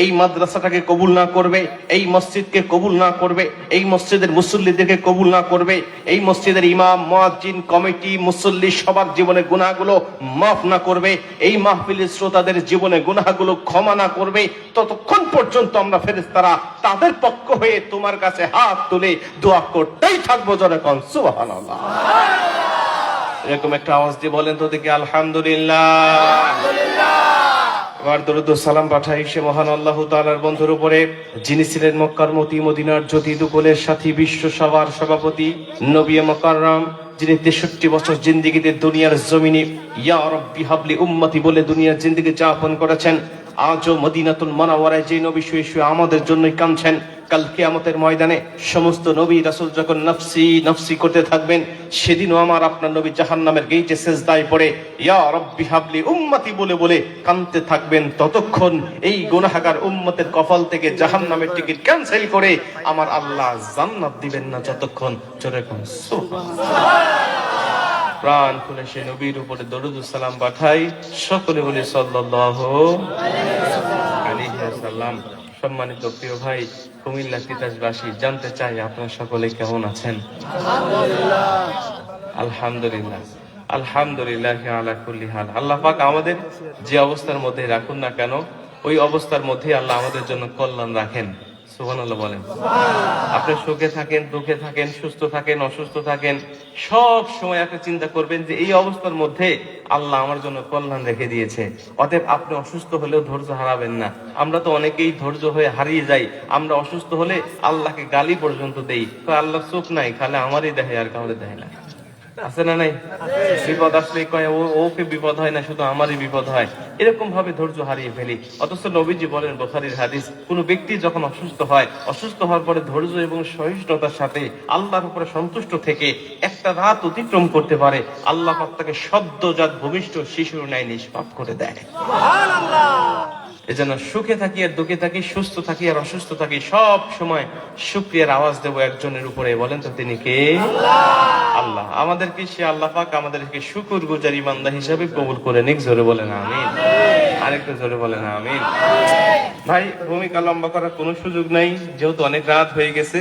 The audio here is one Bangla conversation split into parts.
এই মাদ্রাসাটাকে কবুল না করবে, এই মসজিদকে কবুল না করবে, এই মসজিদের মুসল্লিদেরকে কবুল না করবে, এই মসজিদের ইমাম, মুয়াজ্জিন, কমিটি, মুসল্লি সবার জীবনে গুনাহগুলো মাফ না করবে, এই মাহফিলের শ্রোতাদের জীবনে গুনাহগুলো ক্ষমা না করবে, ততক্ষণ পর্যন্ত আমরা ফেরেশতারা তাদের পক্ষ হয়ে তোমার কাছে হাত তুলে দোয়া করতেই থাকবো। জোরে কোন সুবহানাল্লাহ। এরকম একটা আওয়াজ দিয়ে বলেন তো দেখি আলহামদুলিল্লাহ। এবার দরুদ ও সালাম পাঠাই সে মহান আল্লাহ তাআলার বন্ধুর উপরে, যিনি ছিলেন মক্কার মতি, মদিনার জ্যোতি, দুকুলের সাথী, বিশ্ব সভার সভাপতি, নবী মুকাররম, যিনি 63 বছর জিন্দেগিতে দুনিয়ার জমিনে ইয়া রাব্বি হাবলি উম্মতি বলে দুনিয়ার জিন্দেগি যাপন করেছেন। আজও মদিনাতুল মুনাওয়ারায় যে নবী শুয়ে শুয়ে আমাদের জন্যই কাঁদছেন, কাল কিয়ামতের ময়দানে সমস্ত নবী রাসূল যখন নফসি নফসি করতে থাকবেন, সেদিনও আমার আপনার নবী জাহান্নামের গেটে সিজদায় পড়ে ইয়া রাব্বি হাবলি উম্মতি বলে বলে কাঁদতে থাকবেন। ততক্ষণ এই গুনাহগার উম্মতের কপাল থেকে জাহান্নামের টিকিট ক্যান্সেল করে আমার আল্লাহ জান্নাত দিবেন না যতক্ষণ। জোরে কোন সুবহানাল্লাহ। প্রাণ খুলে সে নবীর উপরে দরুদ ও সালাম পাঠাই, সকলে বলি সাল্লাল্লাহু আলাইহি ওয়াসাল্লাম। সম্মানিত প্রিয় ভাই, কুমিল্লা তিতাসবাসী, জানতে চাই আপনারা সকলে কেমন আছেন? আলহামদুলিল্লাহ, আলহামদুলিল্লাহ আলা কুল্লি হাল। আল্লাহ পাক আমাদের যে অবস্থার মধ্যে রাখুন না কেন, ওই অবস্থার মধ্যে আল্লাহ আমাদের জন্য কল্যাণ রাখেন। সুবহানাল্লাহ বলেন। আপনি সুখে থাকেন, দুঃখে থাকেন, সুস্থ থাকেন, অসুস্থ থাকেন, সব সময় আপনি চিন্তা করবেন যে এই অবস্থার মধ্যে আল্লাহ আমার জন্য কল্যাণ রেখে দিয়েছে। অতএব আপনি অসুস্থ হলেও ধৈর্য হারাবেন না। আমরা তো অনেকেই ধৈর্য হয়ে হারিয়ে যাই। আমরা অসুস্থ হলে আল্লাহকে গালি পর্যন্ত দেই, তো আল্লাহ চোখ নাই, খালে আমারই দেখে আর কাউরে দেখে না। আছে না নাই? বিপদ আসলে কয় ওকে বিপদ হয় না, শুধু আমারই বিপদ হয়। এরকম ভাবে ধৈর্য হারিয়ে ফেলি। অথচ নবীজি বলেন, বুখারীর হাদিস, কোন ব্যক্তি যখন অসুস্থ হয়, অসুস্থ হওয়ার পরে ধৈর্য এবং সহিষ্ণুতার সাথে আল্লাহর উপরে সন্তুষ্ট থেকে একটা রাত অতিক্রম করতে পারে, আল্লাহ পাক তাকে সদ্যজাত ভূমিষ্ঠ শিশুর ন্যায় নিষ্পাপ করে দেয়। সুবহানাল্লাহ। এজন্য সুখে থাকি আর দুঃখে থাকি, সুস্থ থাকি আর অসুস্থ থাকি, সব সময় শুকরিয়ার আওয়াজ দেব একজনের উপরে। বলেন তো তিনি কে? আল্লাহ। আমাদেরকে সে আল্লাহ পাক আমাদেরকে শুকরগুজার বান্দা হিসেবে কবুল করে নিক। জোরে বলেন আমিন। আরেকটু জোরে বলেন আমিন। ভাই, ভূমিকা লম্বা করার কোনো সুযোগ নাই, যেহেতু অনেক রাত হয়ে গেছে।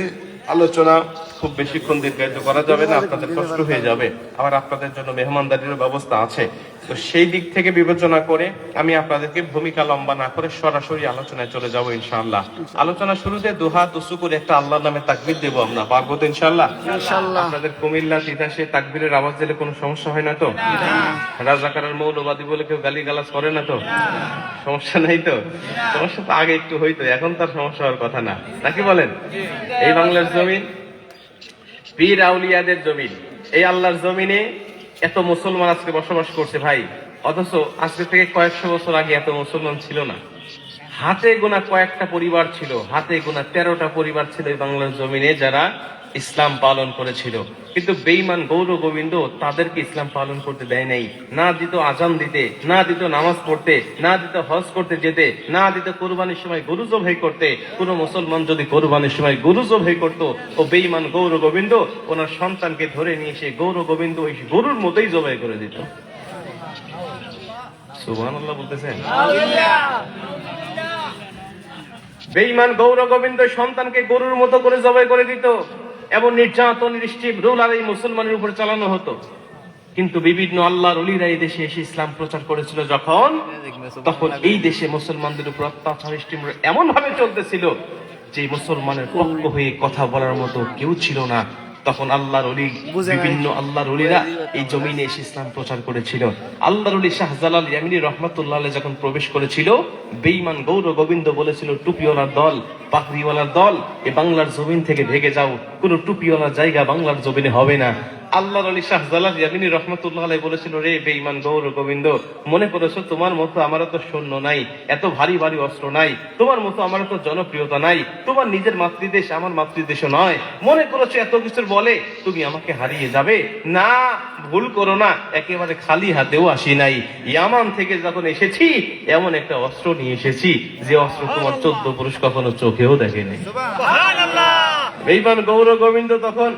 আলোচনা খুব বেশিক্ষণ দীর্ঘায়িত করা যাবে না, আপনাদের কষ্ট হয়ে যাবে। আবার আপনাদের জন্য মেহমানদারির ব্যবস্থা আছে, তো সেই দিক থেকে বিবেচনা করে আমি আপনাদেরকে ভূমিকা লম্বা না করে সরাসরি আলোচনায় চলে যাব ইনশাআল্লাহ। আলোচনা শুরুতে দুহাত উঁচু করে একটা আল্লাহর নামে তাকবীর দেব আমরা, পারবো তো ইনশাআল্লাহ? আপনাদের কুমিল্লা তিতাসে তাকবীরের আওয়াজ দিলে কোনো সমস্যা হয় না তো? রাজাকারের মৌলবাদী বলে কেউ গালিগালাজ করে না তো? সমস্যা নাই তো? সমস্যা তো আগে একটু হইতো, এখন তার সমস্যা হওয়ার কথা না, নাকি বলেন? এই বাংলার জমিন পীর আউলিয়াদের জমিন। এই আল্লাহর জমিনে এত মুসলমান আজকে বসবাস করছে ভাই, অথচ আজকে থেকে কয়েকশো বছর আগে এত মুসলমান ছিল না। হাতে গোনা কয়েকটা পরিবার ছিল, হাতে গোনা 13টা পরিবার ছিল এই বাংলার জমিনে যারা ইসলাম পালন করেছিল। কিন্তু বেঈমান গৌর গোবিন্দ তাদেরকে ইসলাম পালন করতে দেয় নাই। না দিত আজান দিতে, না দিত নামাজ পড়তে, না দিত হজ করতে যেতে, না দিত কোরবানির সময় গরু জবাই করতে। কোন মুসলমান যদি কোরবানির সময় গরু জবাই করত, ও বেঈমান গৌর গোবিন্দ ওনার সন্তানকে ধরে নিয়ে এসে গৌর গোবিন্দ ওই গরুর মতোই জবাই করে দিত। সুবহানাল্লাহ বলতেছেন। বেঈমান গৌর গোবিন্দ সন্তানকে গরুর মতো করে জবাই করে দিত এবং নির্যাতন নিষ্ঠুর রুলার এই মুসলমানের উপর চালানো হতো। কিন্তু বিভিন্ন আল্লাহর ওলিরা এই দেশে এসে ইসলাম প্রচার করেছিল যখন, তখন এই দেশে মুসলমানদের উপর অত্যাচার এমন ভাবে চলতেছিল যে মুসলমানের পক্ষ হয়ে কথা বলার মতো কেউ ছিল না। তখন আল্লাহর ওলি, বিভিন্ন আল্লাহর ওলিরা এই জমিনে এসে ইসলাম প্রচার করেছিল। আল্লাহর ওলি শাহজালাল ইয়ামিনী রহমাতুল্লাহ আলাইহি যখন প্রবেশ করেছিল, বেঈমান গৌর গোবিন্দ বলেছিল, টুপিওয়ালার দল, পাগড়িওয়ালার দল, এই বাংলার জমিন থেকে ভেগে যাও, কোন টুপিওয়ালার জায়গা বাংলার জমিনে হবে না। আল্লাহর ওলি শাহজালাল ইয়ামিনী রহমাতুল্লাহ আলাইহি বলেছিল, রে বেঈমান গৌর গোবিন্দ, মনে করেছো তোমার মতো আমার তো সৈন্য নাই, এত ভারী ভারী অস্ত্র নাই, তোমার মতো আমার তো জনপ্রিয়তা নাই, তোমার নিজের মাতৃদেশ আমার মাতৃদেশও নয়, মনে করেছো এত কিছুর বলে তুমি আমাকে হারিয়ে যাবে? না, ভুল করো না, একেবারে খালি হাতেও আসি নাই। ইয়ামান থেকে যখন এসেছি এমন একটা অস্ত্র নিয়ে এসেছি যে অস্ত্র তোমার 14 পুরুষ কখনো চোখেও দেখেনি। সুবহানাল্লাহ। বেঈমান গৌর গোবিন্দ তখন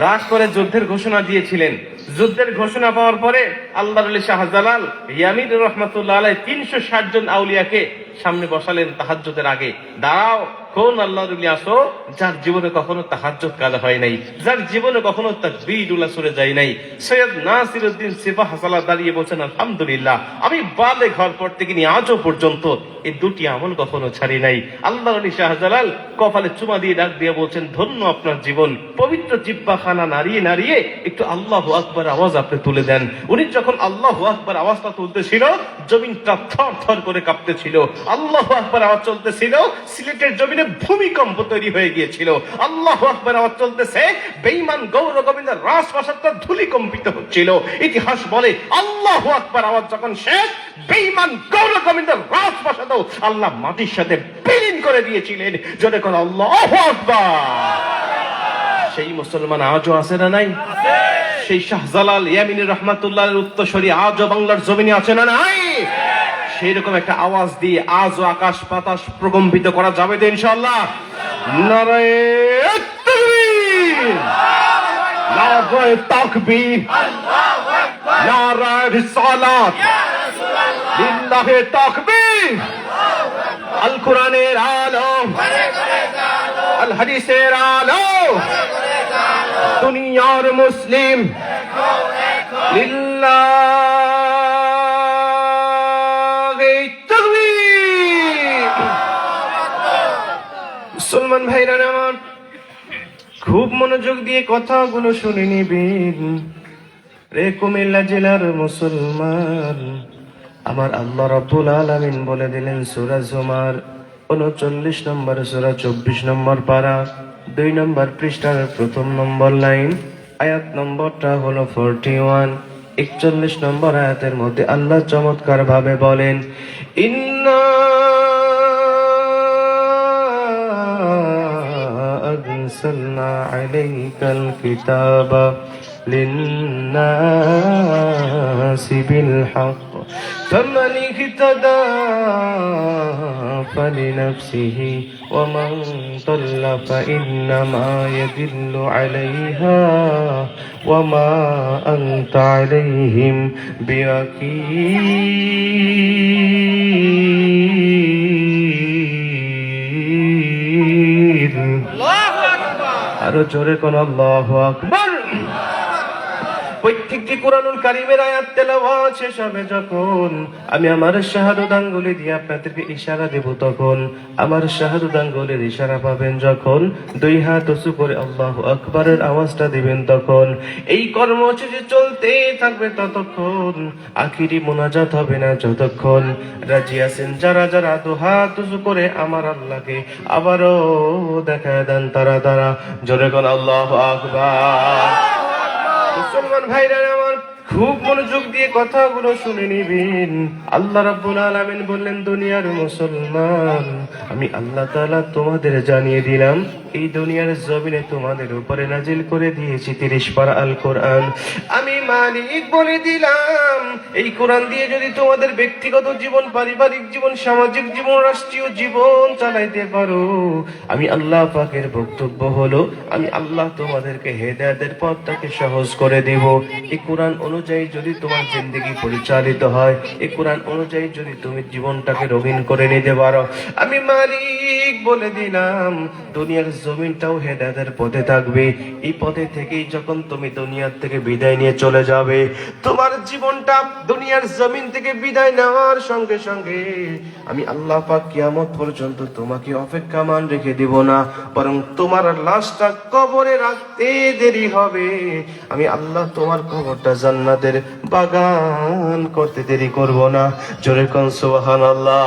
রাগ করে যুদ্ধের ঘোষণা দিয়েছিলেন। যুদ্ধের ঘোষণা পাওয়ার পরে আল্লাহর ওলি শাহজালাল ইয়ামিন রহমাতুল্লাহ আলাইহি 360 জন আউলিয়াকে সামনে বসালেন তাহাজ্জুদের আগে। দাঁড়াও, কোন আল্লাহর ওলি আসো যার জীবনে কখনো তাহাজ্জুদ কাজা হয় নাই, যার জীবনে কখনো তাকবীরুল্লাহ সূরা যায় নাই। সৈয়দ নাসিরউদ্দিন সিপাহ সালাহ দাঁড়িয়ে বলছেন, আলহামদুলিল্লাহ, আমি বালে ঘর পর থেকে নিয়ে আজও পর্যন্ত এই দুটি আমল কখনো ছাড়ি নাই। আল্লাহর ওলি শাহজালাল কপালে চুমা দিয়ে ডাক দিয়ে বলছেন, ধন্য আপনার জীবন, পবিত্র জিহ্বাখানা নাড়িয়ে নাড়িয়ে একটু আল্লাহু আকবার আওয়াজ আপনি তুলে দেন। উনি যখন আল্লাহু আকবার আওয়াজটা তুলতেছিল, জমিনটা থর থর করে কাঁপতেছিল। আল্লাহু আকবার আওয়াজ চলতেছিল, সিলেটের জমিনে ভূমিকম্প তৈরি হয়ে গিয়েছিল। আল্লাহু আকবার আওয়াজ চলতেছে, বেঈমান গৌর গোবিন্দের রাজপ্রাসাদটা ধূলিকম্পিত হচ্ছিল। ইতিহাস বলে আল্লাহু আকবার আওয়াজ যখন শেষ, বেঈমান গৌর গোবিন্দের রাজপ্রাসাদও আল্লাহ মাটির সাথে বিলীন করে দিয়েছিলেন। জোরে করে আল্লাহু আকবার। সেই মুসলমান আজও আছে না নাই? সেই শাহজালাল ইয়ামিনী রহমাতুল্লাহর উত্তরসূরি আজও বাংলার জমিনে আছে না নাই? সেই রকম একটা আওয়াজ দিয়ে আজও আকাশ বাতাস প্রকম্পিত করা যাবে তো ইনশাআল্লাহ? নারায়ে তাকবীর, নারায়ে তাকবীর, নারায়ে রিসালাত, লিল্লাহি তাকবীর। আল কোরআনের আলো, আল হাদিসের আলো, দুনিয়ার মুসলিম লিল্লাহি তাকবীর। মুসলমান ভাইরা আমার, খুব মনোযোগ দিয়ে কথাগুলো শুনে নিবেন রে কুমিল্লা জেলার মুসলমান। আমার আল্লাহ রাব্বুল আলামিন বলে দিলেন সূরা জুমার 39 নম্বর সূরা 24 নম্বর পারা 2 নম্বর পৃষ্ঠার 1 নম্বর লাইন, আয়াত নম্বরটা হলো 41। 41 নম্বর আয়াতের মধ্যে আল্লাহ চমৎকার ভাবে বলেন, ইন্না আনসালনা আলাইকাল কিতাবা লিন্নাসি বিল হক فمن اهتدى فلنفسه ومن ضل فإنما يضل عليها وما أنت عليهم بوكيل। আরো জোরে কোন আল্লাহু আকবার। প্রত্যেকটি কুরআনুল কারীমের আয়াত তেলাওয়াত শেষ হবে যখন আমি আমার শাহাদাত আঙ্গুলি দিয়ে আপনাদেরকে ইশারা দেব, তখন আমার শাহাদাত আঙ্গুলের ইশারা পাবেন যখন 2 হাত উঁচু করে আল্লাহু আকবারের আওয়াজটা দিবেন, তখন এই কর্মসূচি চলতে থাকবে ততক্ষণ, আখিরি মুনাজাত হবে না যতক্ষণ। রাজি আছেন যারা যারা 2 হাত উঁচু করে আমার আল্লাহকে আবারও দেখা দেন তারা তারা জোরে কোন আল্লাহু আকবার। মুসলমান ভাইরা আমার, খুব মনোযোগ দিয়ে কথাগুলো শুনে নিবেন। আল্লাহ রাব্বুল আলামিন বললেন, দুনিয়ার মুসলমান, আমি আল্লাহ তাআলা তোমাদের জানিয়ে দিলাম, এই দুনিয়ার জমিনে তোমাদের উপরে নাজিল করে দিয়েছি 30 পারা আল কোরআন। আমি মালিক বলে দিলাম, এই কোরআন দিয়ে যদি তোমাদের ব্যক্তিগত জীবন, পারিবারিক জীবন, সামাজিক জীবন, রাষ্ট্রীয় জীবন চালাইতে পারো, আমি আল্লাহ পাকের বক্তব্য হলো, আমি আল্লাহ তোমাদেরকে হেদায়েতের পথটাকে সহজ করে দেব। এই কোরআন অনুযায়ী যদি তোমার জিন্দেগি পরিচালিত হয়, এই কোরআন অনুযায়ী যদি তুমি জীবনটাকে রঙিন করে নিতে পারো, আমি মালিক বলে দিলাম, দুনিয়ার জমিনটাও হেদায়েতের পথে থাকবে। এই পথে থেকেই যখন তুমি দুনিয়ার থেকে বিদায় নিয়ে চলে যাবে, তোমার জীবনটা দুনিয়ার জমিন থেকে বিদায় নেওয়ার সঙ্গে সঙ্গে আমি আল্লাহ পাক কিয়ামত পর্যন্ত তোমাকে অপেক্ষামান রেখে দিব না, বরং তোমার লাশটা কবরে রাখতে দেরি হবে। আমি আল্লাহ তোমার কবরটা জান্নাতের বাগান করতে দেরি করব না। জোরে কোন সুবহানাল্লাহ।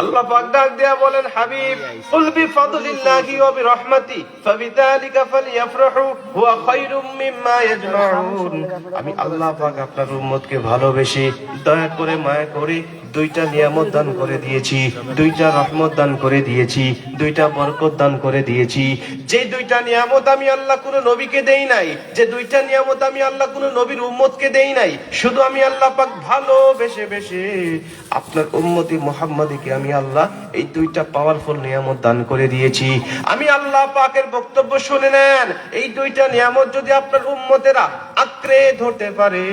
আল্লাহ পাক ডাক দিয়া বলেন, হাবিব কুল বিফাদলিল্লাহি ওয়া বিরহমাতি ফাবিযালিকা ফালইফরাহু হুয়া খায়রুম মিম্মা ইয়াজমাউন। আমি আল্লাহ পাক আপনার উম্মতকে ভালোবেসে, দয়া করে, মায়া করে দুইটা নিয়ামত দান করে দিয়েছি, দুইটা রহমত দান করে দিয়েছি, দুইটা বরকত দান করে দিয়েছি। যে দুইটা নিয়ামত আমি আল্লাহ কোনো নবীকে দেই নাই, যে দুইটা নিয়ামত আমি আল্লাহ কোনো নবীর উম্মতকে দেই নাই, শুধু আমি আল্লাহ পাক ভালোবেসে বেশে আপনার উম্মতি মুহাম্মাদীকে আমি আল্লাহ এই দুইটা পাওয়ারফুল নিয়ামত দান করে দিয়েছি। আমি আল্লাহ পাকের বক্তব্য শুনে নেন, এই দুইটা নিয়ামত যদি আপনার উম্মতেরা আঁকড়ে ধরতে পারে,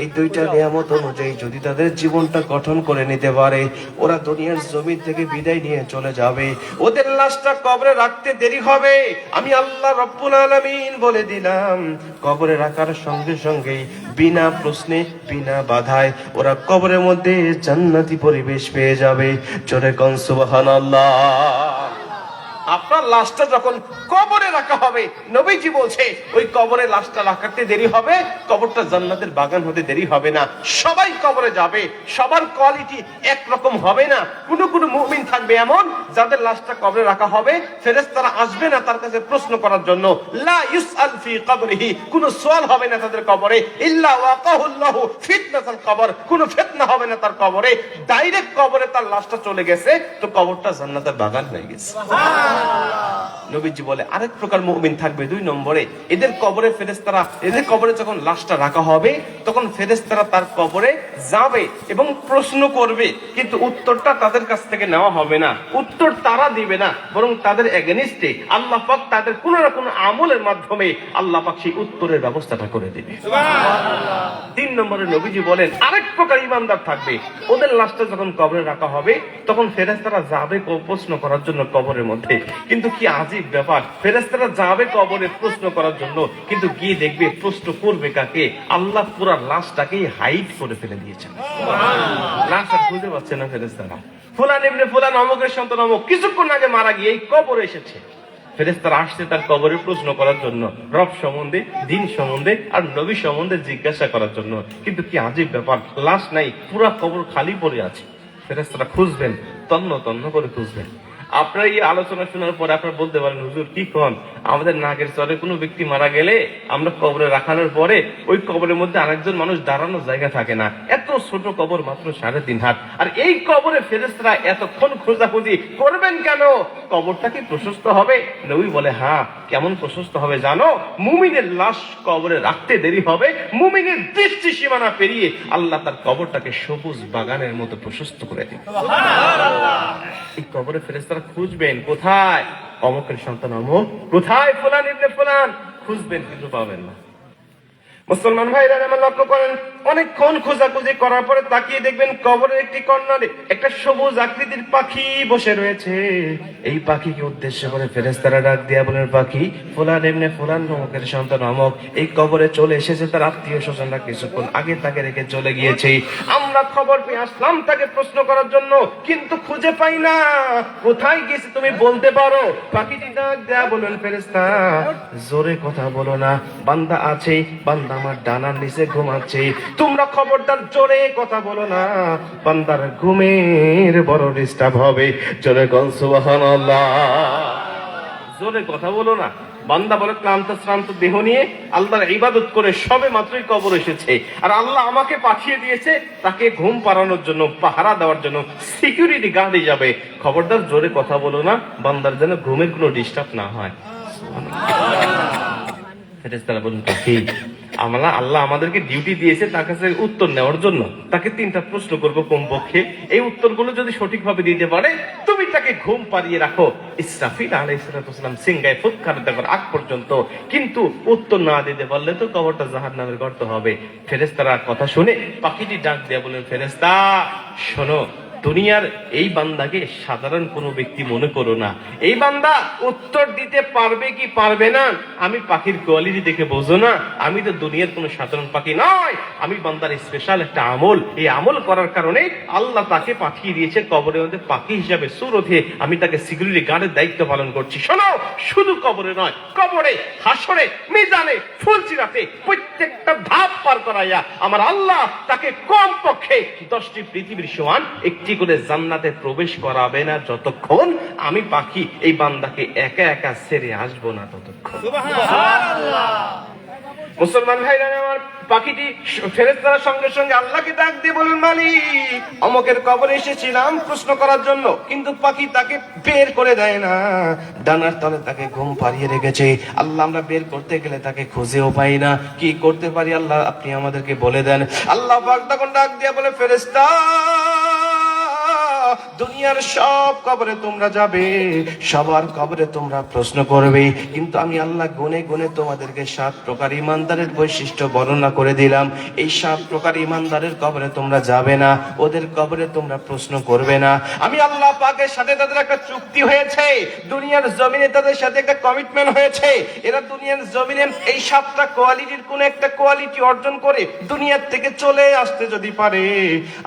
এই দুইটা নিয়ামত অনুযায়ী যদি তাদের জীবনটা গঠন করে নিতে পারে, ওরা দুনিয়ার জমিন থেকে বিদায় নিয়ে চলে যাবে, ওদের লাশটা কবরে রাখতে দেরি হবে। আমি আল্লাহ রব্বুল আলামিন বলে দিলাম, কবরে রাখার সঙ্গে সঙ্গেই বিনা প্রশ্নে বিনা বাধায় ওরা কবরের মধ্যে জান্নাতি পরিবেশ পেয়ে যাবে। জোরে কোন সুবহানাল্লাহ। আপনার লাশটা যখন কবরে রাখা হবে, নবীজি বলছে ওই কবরে লাশটা রাখাতে দেরি হবে, কবরটা জান্নাতের বাগান হতে দেরি হবে না। সবাই কবরে যাবে, সবার কোয়ালিটি একরকম হবে না। কোন মুমিন থাকবে এমন যাদের লাশটা কবরে রাখা হবে, ফেরেশতারা আসবে না তার কাছে প্রশ্ন করার জন্য। লা ইউসআল ফি কবরিহি, কোন সওয়াল হবে না তাদের কবরে। ইল্লা ওয়াকাহুল্লাহু ফিতনাতুল কবর, কোন ফিতনা হবে না তার কবরে। ডাইরেক্ট কবরে তার লাশটা চলে গেছে, তো কবরটা জান্নাতের বাগান হয়ে গেছে। নবীজি বলে আরেক প্রকার মুমিন থাকবে 2 নম্বরে, এদের কবরে ফেরেশতারা, এদের কবরে যখন লাশটা রাখা হবে তখন ফেরেশতারা তার কবরে যাবে এবং প্রশ্ন করবে, কিন্তু উত্তরটা তাদের কাছ থেকে নেওয়া হবে না, উত্তর তারা দিবে না, বরং তাদের এগেনিস্টে আল্লাহ পাক তাদের কোনো না কোনো আমলের মাধ্যমে আল্লাহ পাক সেই উত্তরের ব্যবস্থাটা করে দেবে। সুবহানাল্লাহ। 3 নম্বরে নবীজি বলেন আরেক প্রকার ঈমানদার থাকবে, ওদের লাশটা যখন কবরে রাখা হবে তখন ফেরেশতারা যাবে প্রশ্ন করার জন্য কবরের মধ্যে, কিন্তু কি আজীব ব্যাপার, ফেরেশতারা যাবে কবরে প্রশ্ন করার জন্য, কিন্তু গিয়ে দেখবে প্রশ্ন করবে কাকে? আল্লাহ পুরো লাশটাকে হাইড করে ফেলে দিয়েছেন। সুবহানাল্লাহ। লাশ আর খুঁজে পাচ্ছে না ফেরেশতারা। ফুলান ইবনে ফুলান অমুকের সন্তান অমুক কিছুক্ষণ আগে মারা গিয়ে এই কবরে এসেছে। ফেরেশতারা আসছে তার কবরে প্রশ্ন করার জন্য, রব সম্বন্ধে, দিন সম্বন্ধে আর নবী সম্বন্ধে জিজ্ঞাসা করার জন্য, কিন্তু কি আজীব ব্যাপার, লাশ নাই, পুরা কবর খালি পড়ে আছে। ফেরেশতারা খুঁজবেন, তন্ন তন্ন করে খুঁজবেন। আপনার এই আলোচনা শোনার পরে আপনারা বলতে পারেন হুজুর কি কোন, আমাদের নাগের চরে কোনো ব্যক্তি মারা গেলে আমরা কবরে রাখানোর পরে ওই কবরের মধ্যে আরেকজন মানুষ দাঁড়ানোর জায়গা থাকে না, এত ছোট কবর মাত্র 3.5 হাত, আর এই কবরে ফেরেশতারা এতক্ষণ খোঁজাখুঁজি করবেন কেন? কবরটা কি প্রশস্ত হবে? নবী বলে হ্যাঁ। কেমন প্রশস্ত হবে জানো? মুমিনের লাশ কবরে রাখতে দেরি হবে, মুমিনের দৃষ্টি সীমানা পেরিয়ে আল্লাহ তার কবরটাকে সবুজ বাগানের মতো প্রশস্ত করে দিবে। এই কবরে ফেরেশতারা খুঁজবেন, কোথায় অমুকের সন্তান অমুক, কোথায় ফুলান ইবনে ফুলান, খুঁজবেন কিন্তু পাবেন না। মুসলমান ভাইরা আমার লক্ষ্য করেন, অনেকক্ষণ খোঁজাখুঁজি করার পরে তাকিয়ে দেখবেন কবরের একটি কর্নারে একটা সবুজ আকৃতির পাখি বসে রয়েছে। এই পাখিকে উদ্দেশ্য করে ফেরেশতারা ডাক দিয়া বলেন, পাখি ফুলান ইবনে ফুলান অমুকের সন্তান অমুক এই কবরে চলে এসেছে, তার আত্মীয় স্বজনরা কিছুক্ষণ আগে তাকে রেখে চলে গিয়েছে। আমরা খবর পেয়ে আসলাম তাকে প্রশ্ন করার জন্য, কিন্তু খুঁজে পাই না, কোথায় গেছে তুমি বলতে পারো? পাখিটি ডাক দেয়া বলেন, ফেরেশতা জোরে কথা বলো না, বান্দা আছে, বান্দা আমার ডানার নিচে ঘুমাচ্ছে, তোমরা খবরদার জোরে কথা বলো না, বান্দার ঘুমের বড় ডিস্টার্ব হবে। জোরে কোন সুবহানাল্লাহ। জোরে কথা বলো না। বান্দা বলে ক্লান্ত শ্রান্ত দেহ নিয়ে আল্লাহর ইবাদত করে সবে মাত্রই কবর এসেছে, আর আল্লাহ আমাকে পাঠিয়ে দিয়েছে তাকে ঘুম পাড়ানোর জন্য, পাহারা দেওয়ার জন্য, সিকিউরিটি গার্ড যাবে। খবরদার জোরে কথা বলো না, বান্দার যেন ঘুমের কোনো ডিস্টার্ব না হয়। ফেরেশতারা বলেন, কি আল্লাহ আমাদেরকে ডিউটি দিয়েছে তার কাছে উত্তর নেওয়ার জন্য, তাকে 3টা প্রশ্ন করবো কমপক্ষে, এই উত্তরগুলো যদি সঠিকভাবে দিতে পারে তুমি তাকে ঘুম পাড়িয়ে রাখো ইসরাফিল আলাইহিস সালাম সিংহায় ফুৎকার দেওয়ার আগ পর্যন্ত, কিন্তু উত্তর না দিতে পারলে তো কবরটা জাহান্নামের গর্ত হবে। ফেরেশতারা কথা শুনে পাখিটি ডাক দিয়ে বলেন, ফেরেশতা শোনো, দুনিয়ার এই বান্দাকে সাধারণ কোনো ব্যক্তি মনে করো না, এই বান্দা উত্তর দিতে পারবে কি পারবে না আমি পাখির কোয়ালিটি দেখে বোঝো না, আমি তো দুনিয়ার কোনো সাধারণ পাখি নয়, আমি বান্দার স্পেশাল একটা আমল, এই আমল করার কারণে আল্লাহ তাকে পাঠিয়ে দিয়েছে কবরের মধ্যে পাখি হিসাবে সুরথে, আমি তাকে সিকিউরিটি গার্ডের দায়িত্ব পালন করছি। শোনো, শুধু কবরে নয়, কবরে, হাসরে, মিজানে, ফুলসিরাতে প্রত্যেকটা ধাপ পার করাইয়া আমার আল্লাহ তাকে কমপক্ষে 10টি পৃথিবীর সমান একটি করে জান্নাতে প্রবেশ করাবে না যতক্ষণ আমি পাখি এই বান্দাকে একা একা ছেড়ে আসবো না ততক্ষণ। সুবহানাল্লাহ। মুসলমান ভাইরা আমার, পাখিটি ফেরেশতারা সঙ্গে সঙ্গে আল্লাহকে ডাক দিয়ে বলেন, মালিক অমকের কবরে এসেছিলাম প্রশ্ন করার জন্য, কিন্তু পাখি তাকে বের করে দেয় না, ডানার তলে তাকে ঘুম পাড়িয়ে রেখেছে। আল্লাহ আমরা বের করতে গেলে তাকে খুঁজেও পাই না, কি করতে পারি আল্লাহ আপনি আমাদেরকে বলে দেন। আল্লাহ পাক তখন ডাক দিয়ে বলে, ফেরেশতা দুনিয়ার সব কবরে তোমরা যাবে, সবার কবরে তোমরা প্রশ্ন করবে, কিন্তু আমি আল্লাহ গুনে গুনে তোমাদেরকে 7 প্রকার ইমানদারের বৈশিষ্ট্য বর্ণনা করে দিলাম। এই 7 প্রকার ইমানদারের কবরে তোমরা যাবে না, ওদের কবরে তোমরা প্রশ্ন করবে না। আমি আল্লাহ পাকের সাথে তাদের একটা চুক্তি হয়েছে, দুনিয়ার জমিনে তাদের সাথে একটা কমিটমেন্ট হয়েছে। এরা দুনিয়ার জমিনে এই 7টা কোয়ালিটির কোন একটা কোয়ালিটি অর্জন করে দুনিয়ার থেকে চলে আসতে যদি পারে,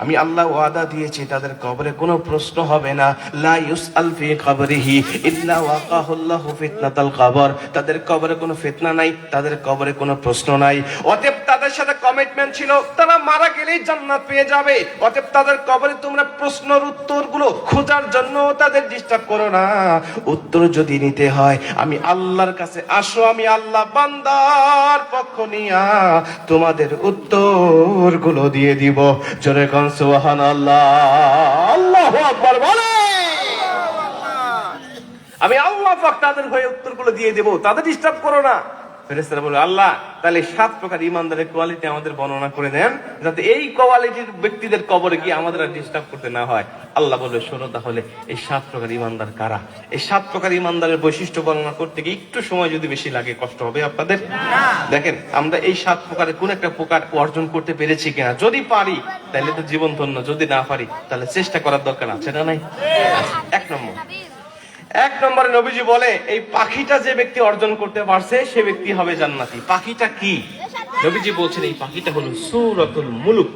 আমি আল্লাহ ওয়াদা দিয়েছি তাদের কবরে কোনো প্রশ্ন হবে না। লা ইউসআল ফি কবরিহি ইল্লা ওয়াকাহুল্লাহু ফিতনাতাল কবর। তাদের কবরে কোনো ফিতনা নাই, তাদের কবরে কোনো প্রশ্ন নাই। অতএব তাদের সাথে কমিটমেন্ট ছিল তারা মারা গেলেই জান্নাত পেয়ে যাবে। অতএব তাদের কবরে তোমরা প্রশ্নের উত্তরগুলো খোঁজার জন্য তাদের ডিস্টার্ব করো না। উত্তর যদি নিতে হয় আমি আল্লাহর কাছে আসো, আমি আল্লাহ বান্দার পক্ষ নিয়া তোমাদের উত্তরগুলো দিয়ে দিব। জোরে কোন সুবহানাল্লাহ, আল্লাহু আকবার বলে। আমি আল্লাহ পাক তাদের হয়ে উত্তরগুলো দিয়ে দেব, তাদের ডিস্টার্ব করো না। ফেরেশতারা বলে, আল্লাহ তাহলে 7 প্রকার ইমানদারের কোয়ালিটি আমাদের বর্ণনা করে দেন, যাতে এই কোয়ালিটির ব্যক্তিদের কবরে গিয়ে আমাদের আর ডিস্টার্ব করতে না হয়। আল্লাহ বলবে, শোনো তাহলে এই 7 প্রকার ইমানদার কারা। এই 7 প্রকার ইমানদারের বৈশিষ্ট্য বর্ণনা করতে গিয়ে একটু সময় যদি বেশি লাগে কষ্ট হবে আপনাদের। দেখেন আমরা এই 7 প্রকারের কোন একটা প্রকার অর্জন করতে পেরেছি কিনা, যদি পারি তাহলে তো জীবন ধন্য, যদি না পারি তাহলে চেষ্টা করার দরকার আছে না নাই? 1 নম্বরে নবীজি বলে, এই পাখিটা যে ব্যক্তি অর্জন করতে পারছে সে ব্যক্তি হবে জান্নাতি। পাখিটা কি? নবীজি বলছেন এই পাখিটা হলো সূরাতুল মুলক।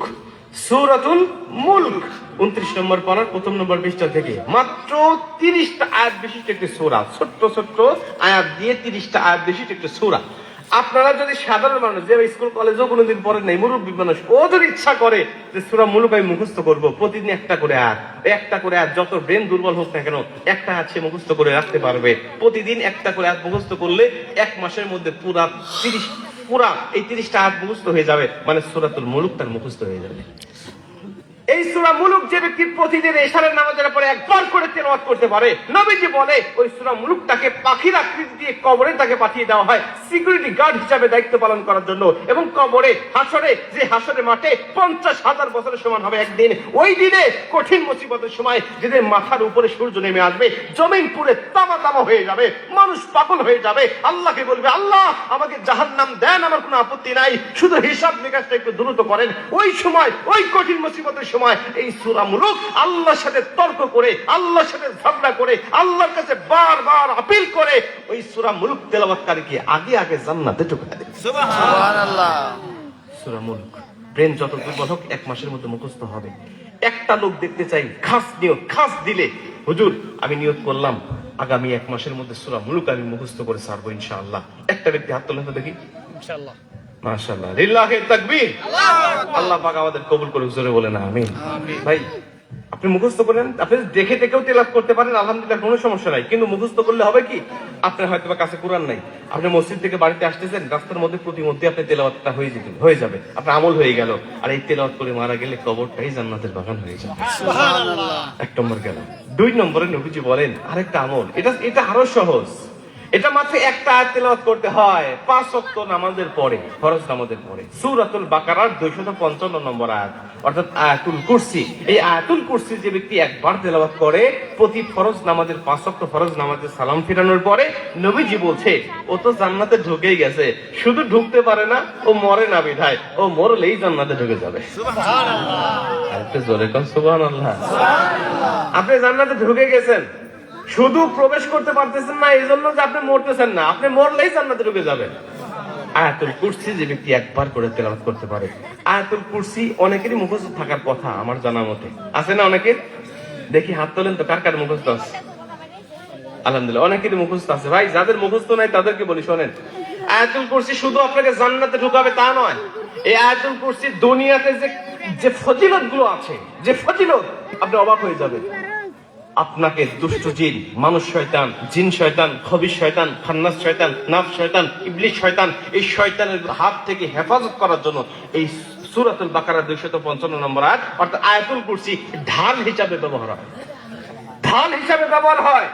সূরাতুল মুলক 29 নম্বর পারার 1 নম্বর পৃষ্ঠা থেকে মাত্র 30টা আয়াত বিশিষ্ট একটি সূরা, ছোট্ট ছোট্ট আয়াত দিয়ে 30টা আয়াত বিশিষ্ট একটি সূরা। আপনারা যদি সাধারণ মানুষ, যে স্কুল কলেজেও কোনোদিন পড়েন নাই, মুরব্বী মানুষ, ও যদি ইচ্ছা করে যে সূরা মুলক আমি মুখস্থ করবো, প্রতিদিন একটা করে আয়াত, যত ব্রেন দুর্বল হোক না কেন একটা আয়াত সে মুখস্থ করে রাখতে পারবে। প্রতিদিন একটা করে আয়াত মুখস্থ করলে 1 মাসের মধ্যে পুরা এই 30টা আয়াত মুখস্থ হয়ে যাবে, মানে সূরাতুল মুলক তার মুখস্থ হয়ে যাবে। এই সূরা মুলক যে ব্যক্তি প্রতিদিন এশারের নামাজের পরে একবার করে তেলাওয়াত করতে পারে, নবীজি বলে ওই সূরা মুলকটাকে পাখির আকৃতি দিয়ে কবরে তাকে পাঠিয়ে দেওয়া হয় সিকিউরিটি গার্ড হিসেবে দায়িত্ব পালন করার জন্য। এবং কবরে হাসরে মাঠে 50,000 বছরের সমান হবে একদিন। ওই দিনে কঠিন মুসিবতের সময় যেদিন মাথার উপরে সূর্য নেমে আসবে, জমিন পুরে তামা হয়ে যাবে, মানুষ পাগল হয়ে যাবে, আল্লাহকে বলবে, আল্লাহ আমাকে জাহান্নাম দেন, আমার কোনো আপত্তি নাই, শুধু হিসাব নিকাশটা একটু দ্রুত করেন। ওই সময়, ওই কঠিন মুসিবতের সময় এই সূরা মুলক আল্লাহর সাথে তর্ক করে, আল্লাহর সাথে ঝগড়া করে, আল্লাহর কাছে বারবার আপিল করে ওই সূরা মুলক তেলাওয়াতকারীকে আগে জান্নাতে ঢুকিয়ে দেবে। সুবহানাল্লাহ। সূরা মুলক ব্রেন যত দুর্বল হোক 1 মাসের মধ্যে মুখস্থ হবে। একটা লোক দেখতে চাই খাস দিলে, হুজুর আমি নিয়ত করলাম আগামী 1 মাসের মধ্যে সূরা মুলক আমি মুখস্থ করে ছাড়বো ইনশাআল্লাহ। একটা ব্যক্তি হাত তোলেন তো দেখি। ইনশাআল্লাহ, মাশাআল্লাহ, লিল্লাহি তাকবীর, আল্লাহ পাক আমাদের কবুল করুক, জোরে বলেন আমিন। ভাই আপনি মুখস্থ করেন, আপনি দেখে দেখেও তেলাওয়াত করতে পারেন, আলহামদুলিল্লাহ, কোনো সমস্যা নাই। কিন্তু মুখস্থ করলে হবে কি, আপনার হয়তো বা কাছে কোরআন নাই, আপনি মসজিদ থেকে বাড়িতে আসতেছেন, রাস্তার মধ্যে প্রতিমধ্যে আপনি তেলাওয়াতটা হয়ে যাবে, আপনার আমল হয়ে গেল। আর এই তেলাওয়াত করে মারা গেলে কবরটাই জান্নাতের বাগান হয়ে যাবে। সুবহানাল্লাহ। 1 নম্বর গেল। 2 নম্বরে নবীজি বলেন আরেকটা আমল, এটা আরো সহজ। এটা মাত্র একটা আয়াত তেলাওয়াত করতে হয় 5 ওয়াক্ত নামাজের পরে, ফরজ নামাজের পরে। সূরাতুল বাকারার 255 নম্বর আয়াত, অর্থাৎ আয়াতুল কুরসি। এই আয়াতুল কুরসি যে ব্যক্তি একবার তেলাওয়াত করে, প্রতি ফরজ নামাজের 5 ওয়াক্ত ফরজ নামাজের সালাম ফিরানোর পরে নবীজি বলছে ও তো জান্নাতে ঢুকেই গেছে, শুধু ঢুকতে পারে না, ও মরে না বিধায় ও মরলেই জান্নাতে ঢুকে যাবে। সুবহানাল্লাহ। আরেকটু জোরে কোন সুবহানাল্লাহ। আপনি জান্নাতে ঢুকে গেছেন, শুধু প্রবেশ করতে পারতেছেন না এই জন্য যে আপনি মরতেছেন না, আপনি মরলেই জান্নাতে ঢুকে যাবেন। আয়াতুল কুরসি যে ব্যক্তি একবার করে তেলাওয়াত করতে পারে, আয়াতুল কুরসি অনেকেরই মুখস্থ থাকার কথা আমার জানা মতে, আছে না অনেকের? দেখি হাত তোলেন তো, কার মুখস্থ আছে? আলহামদুলিল্লাহ, অনেকেরই মুখস্থ আছে। ভাই যাদের মুখস্থ নাই তাদেরকে বলি, শোনেন, আয়াতুল কুরসি শুধু আপনাকে জান্নাতে ঢুকাবে তা নয়, এই আয়াতুল কুরসি দুনিয়াতে যে ফজিলত গুলো আছে, যে ফজিলত, আপনি অবাক হয়ে যাবেন। আপনাকে দুষ্ট জিন, মানুষ শয়তান, জিন শয়তান, খবিশ শয়তান, খান্নাস শয়তান, নাফ শয়তান, ইবলিশ শয়তান, এই শয়তানের হাত থেকে হেফাজত করার জন্য এই সূরাতুল বাকারা 255 নম্বর আয়াত অর্থাৎ আয়াতুল কুরসি ঢাল হিসাবে ব্যবহার হয়। ঢাল হিসাবে ব্যবহার হয়।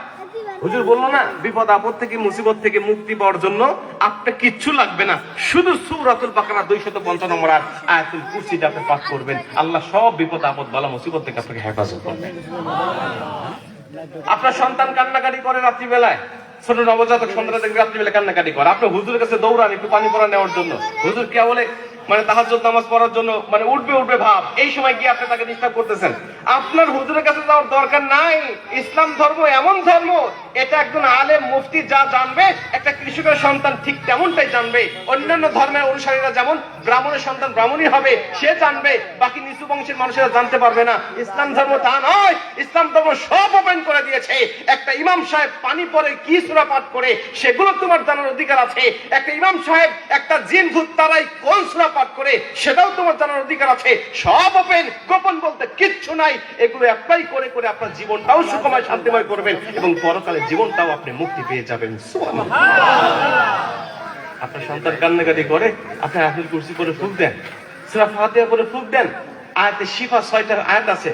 হুজুর বললো না, বিপদ আপদ থেকে মুসিবত থেকে মুক্তি পাওয়ার জন্য আপনার কিচ্ছু লাগবে না, শুধু সূরাতুল বাকারা 255 নম্বর আয়াতুল কুরসিটা আপনি পাঠ করবেন, আল্লাহ সব বিপদ আপদ বালা মুসিবত থেকে আপনাকে হেফাজত করবেন। আপনার সন্তান কান্নাকাটি করে রাত্রিবেলায়, ছোট নবজাতক সন্তান রাত্রিবেলা কান্নাকাটি করে, আপনি হুজুরের কাছে দৌড়ান একটু পানি পড়া নেওয়ার জন্য, হুজুর কে বলে তাহাজ্জুদ নামাজ পড়ার জন্য উঠবে ভাব, এই সময় গিয়ে আপনি তাকে ডিস্টার্ব করতেছেন। আপনার হুজুরের কাছে যাওয়ার দরকার নাই। ইসলাম ধর্ম এমন ধর্ম, এটা একজন আলেম মুফতি যা জানবে একটা কৃষকের সন্তান ঠিক তেমনটাই জানবে। অন্যান্য ধর্মের অনুসারীরা যেমন ব্রাহ্মণের সন্তান ব্রাহ্মণই হবে সে জানবে, বাকি নিচু বংশের মানুষেরা জানতে পারবে না। ইসলাম ধর্ম তা নয়। ইসলাম ধর্ম সব ওপেন করে দিয়েছে। একটা ইমাম সাহেব পানি পরে কি সূরা পাঠ করে সেগুলো তোমার জানার অধিকার আছে। একটা ইমাম সাহেব একটা জিন ভূত তারাই কোন সূরা পাঠ করে সেটাও তোমার জানার অধিকার আছে। সব ওপেন, গোপন বলতে কিচ্ছু নাই। এগুলো অ্যাপ্লাই করে করে আপনার জীবনটাও সুখময় শান্তিময় করবেন এবং পরকালে জীবনটাও আপনি মুক্তি পেয়ে যাবেন। সুবহানাল্লাহ। আপনার সন্তান কান্নাকাটি করে, আপনি আয়াতুল কুরসি পড়ে ফুঁক দেন, সূরা ফাতিহা পড়ে ফুঁক দেন। আয়াতে শিফা 6টা আয়াত আছে,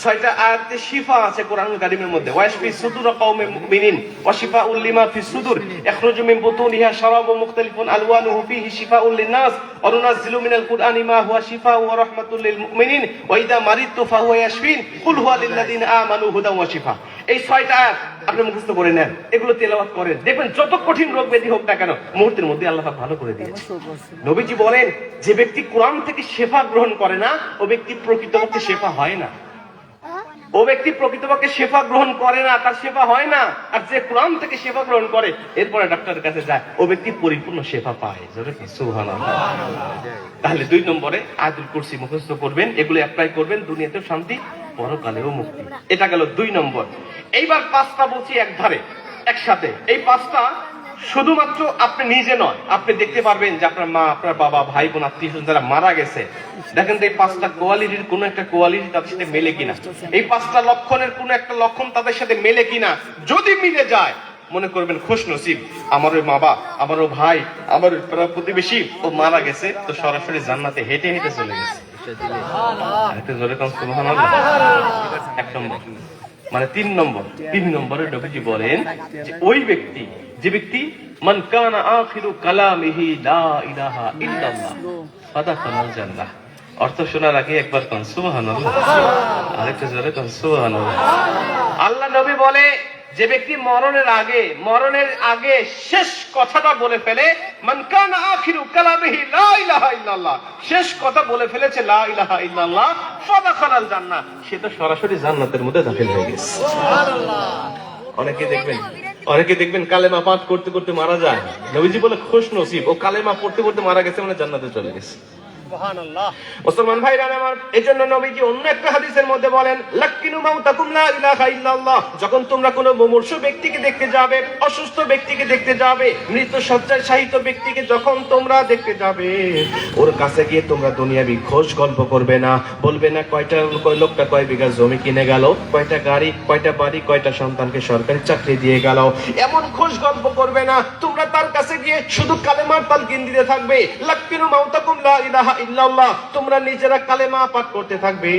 6টা আয়াতে শিফা আছে কোরআনুল কারীমের মধ্যে। ওয়াশফি সুদুর কওমিল মুমিনিন ওয়া শিফাউল লিমা ফিস সুদুর ইখরুজু মিন বুতুনিহা শারাবুন মুখতালিফুন আলওয়ানুহু ফিহি শিফাউল লিন-নাস ওয়া নুনাজ্জিলু মিনাল কুরআনি মা হুয়া শিফাউ ওয়া রাহমাতুল লিল মুমিনিন ওয়া ইযা মারিদতু ফাহুয়া ইয়াশফিন কুল হুয়া লিল্লাযিনা আমানু হুদান ওয়া শিফা। এই 6টা আয়াত আপনি মুখস্থ করে নেন, এগুলো তেলাওয়াত করেন, দেখবেন যত কঠিন রোগ ব্যাধি হোক না কেন মুহূর্তের মধ্যে আল্লাহ পাক ভালো করে দিয়েছে। নবীজি বলেন, যে ব্যক্তি কোরআন থেকে শেফা গ্রহণ করে না ও ব্যক্তি প্রকৃতপক্ষে শেফা হয় না। ও ব্যক্তি প্রকৃতপক্ষে শেফা গ্রহণ করে না, তার শেফা হয় না। আর যে কোরআন থেকে শেফা গ্রহণ করে এরপরে ডাক্তারের কাছে যায়, ও ব্যক্তি পরিপূর্ণ শেফা পায়। সুবহানাল্লাহ। তাহলে 2 নম্বরে আয়াতুল কুরসি মুখস্থ করবেন, এগুলো অ্যাপ্লাই করবেন, দুনিয়াতেও শান্তি পরকালেও মুক্তি। এটা গেল 2 নম্বর। এইবার 5টা বলছি একধারে একসাথে। এই 5টা শুধুমাত্র আপনি নিজে নয়, আপনি দেখতে পারবেন যে আপনার মা, আপনার বাবা, ভাই বোন, আত্মীয় যারা মারা গেছে, দেখেন তো এই 5টা কোয়ালিটির কোন একটা কোয়ালিটি তাদের সাথে মেলে কিনা, এই 5টা লক্ষণের কোন একটা লক্ষণ তাদের সাথে মেলে কিনা। যদি মিলে যায় মনে করবেন খুশ নসিব, আমার ওই মা বাবা, আমার ওই ভাই, আমার ওই প্রতিবেশী ও মারা গেছে, তো সরাসরি জান্নাতে হেঁটে হেঁটে চলে গেছে। এক নম্বর। 3 নম্বর। 3 নম্বরে নবীজি বলেন যে ওই ব্যক্তি, যে ব্যক্তি মান কানা আখিরু কালামিহি লা ইলাহা ইল্লাল্লাহ ফাদাখালাল জান্নাহ। অর্থ শোনার আগে একবার কোন সুবহানাল্লাহ, আরেকটা জোরে কোন সুবহানাল্লাহ। আল্লাহ নবী বলে, যে ব্যক্তি মরণের আগে শেষ কথাটা বলে ফেলে, মান কানা আখিরু কালামিহি লা ইলাহা ইল্লাল্লাহ, শেষ কথা বলে ফেলেছে লা ইলাহা ইল্লাল্লাহ, ফাদাখালাল জান্নাহ, সে তো সরাসরি জান্নাতের মধ্যে দাখিল হয়ে গেছে। সুবহানাল্লাহ। অনেকে দেখবেন কালেমা পাঠ করতে করতে মারা যায়, নবীজি বলে খুশ নসিব, ও কালেমা পড়তে পড়তে মারা গেছে মানে জান্নাতে চলে গেছে। সুবহানাল্লাহ। মুসলমান ভাইরা আমার, এজন্য নবীজি অন্য একটা হাদিসের মধ্যে বলেন, লাকিনু মাউতাকুম লা ইলাহা ইল্লাল্লাহ। যখন তোমরা কোনো মুমূর্ষু ব্যক্তিকে দেখতে যাবে, অসুস্থ ব্যক্তিকে দেখতে যাবে, মৃত শয্যায় শায়িত ব্যক্তিকে যখন তোমরা দেখতে যাবে, ওর কাছে গিয়ে তোমরা দুনিয়াবি খোঁজ গল্প করবে না, বলবে না কয় লোকটা কয় বিঘা জমি কিনে গেল, কয়টা গাড়ি, কয়টা বাড়ি, কয়টা সন্তানকে সরকারি চাকরি দিয়ে গেল, এমন খোঁজ গল্প করবে না। তোমরা তার কাছে গিয়ে শুধু কালেমার তালকিন দিতে থাকবে। লাকিনু মাউতাকুম লা ইলাহা ইল্লাল্লাহ, তোমরা নিজেরা কালেমা পাঠ করতে থাকবে।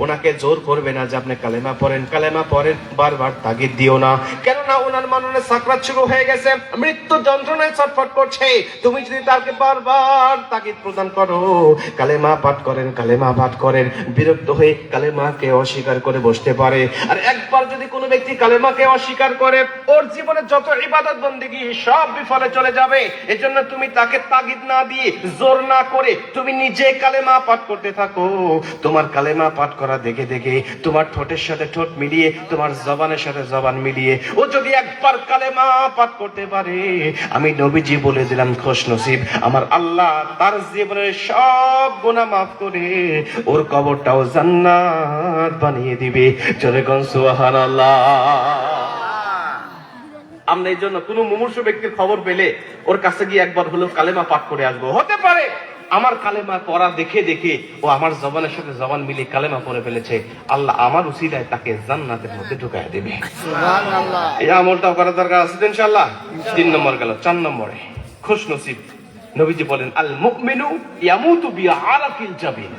ওনাকে জোর করবে না যে আপনি কালেমা পড়েন, কালেমা পড়েন, বারবার তাগিদ দিও না, কেননা ওনার মননে সাকরাত শুরু হয়ে গেছে, মৃত্যু যন্ত্রণায় ছটফট করছে। তুমি যদি তাকে বারবার তাগিদ প্রদান করো, কালেমা পাঠ করেন, কালেমা পাঠ করেন, বিরক্ত হয়ে কালেমাকে অস্বীকার করে বসতে পারে। আর একবার যদি কোনো ব্যক্তি কালেমাকে অস্বীকার করে, ওর জীবনে যত ইবাদত বন্দেগী সব বিফলে চলে যাবে। এজন্য তুমি তাকে তাগিদ না দিয়ে, জোর না করে, তুমি নিজে কালেমা পাঠ করতে থাকো। তোমার কালেমা পাঠ করা দেখে দেখে তোমার ঠোঁটের সাথে ঠোঁট মিলিয়ে, তোমার জবানের সাথে জবান মিলিয়ে ও যদি একবার কালেমা পাঠ করতে পারে, আমি নবীজি বলে দিলাম খুশ নসিব, আমার আল্লাহ তার জীবনের সব গুনাহ মাফ করে ওর কবরটাও জান্নাত বানিয়ে দিবে। জোরে কোন সুবহানাল্লাহ। আমরা এই জন্য কোনো মুমূর্ষু ব্যক্তির খবর পেলে ওর কাছে গিয়ে একবার হলেও কালেমা পাঠ করে আসবো। হতে পারে আমার কালেমা পড়া দেখে দেখে ও আমার জবানের সাথে জবান মিলিয়ে কালেমা পড়ে ফেলেছে, আল্লাহ আমার উসিলায় তাকে জান্নাতের মধ্যে ঢুকায় দেবে। এই আমলটাও করার দরকার আছে তো ইনশাআল্লাহ। 3 নম্বর গেল। 4 নম্বরে খুশনসিব। নবীজি বলেন, আল মুমিনু ইয়ামুতু বিআরাকিল জাবিন।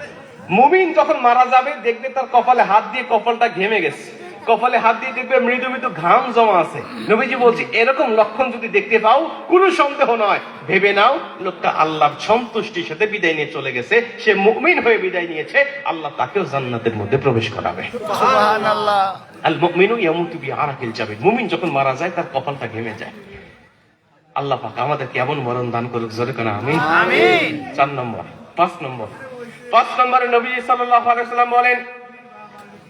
মুমিন যখন মারা যাবে দেখবে তার কপালে হাত দিয়ে কপালটা ঘেমে গেছে, কপালে হাত দিয়ে দেখবে মৃদু মৃদু ঘাম জমা আছে। নবীজি বলছে, এরকম লক্ষণ যদি দেখতে পাও কোনো সন্দেহ নয়, ভেবে নাও লোকটা আল্লাহর সন্তুষ্টির সাথে বিদায় নিয়ে চলে গেছে, সে মুমিন হয়ে বিদায় নিয়েছে, আল্লাহ তাকেও জান্নাতের মধ্যে প্রবেশ করাবে। সুবহানাল্লাহ। আল মুমিনু ইয়ামুতু বিআরাকিল জাবিন। মুমিন যখন মারা যায় তার কপালটা ঘেমে যায়। আল্লাহ পাক আমাদেরকে এমন মরণ দান করুক, জোরে করে আমিন। আমিন। 4 নম্বর। 5 নম্বরে নবী সাল্লাল্লাহু আলাইহি ওয়াসাল্লাম বলেন,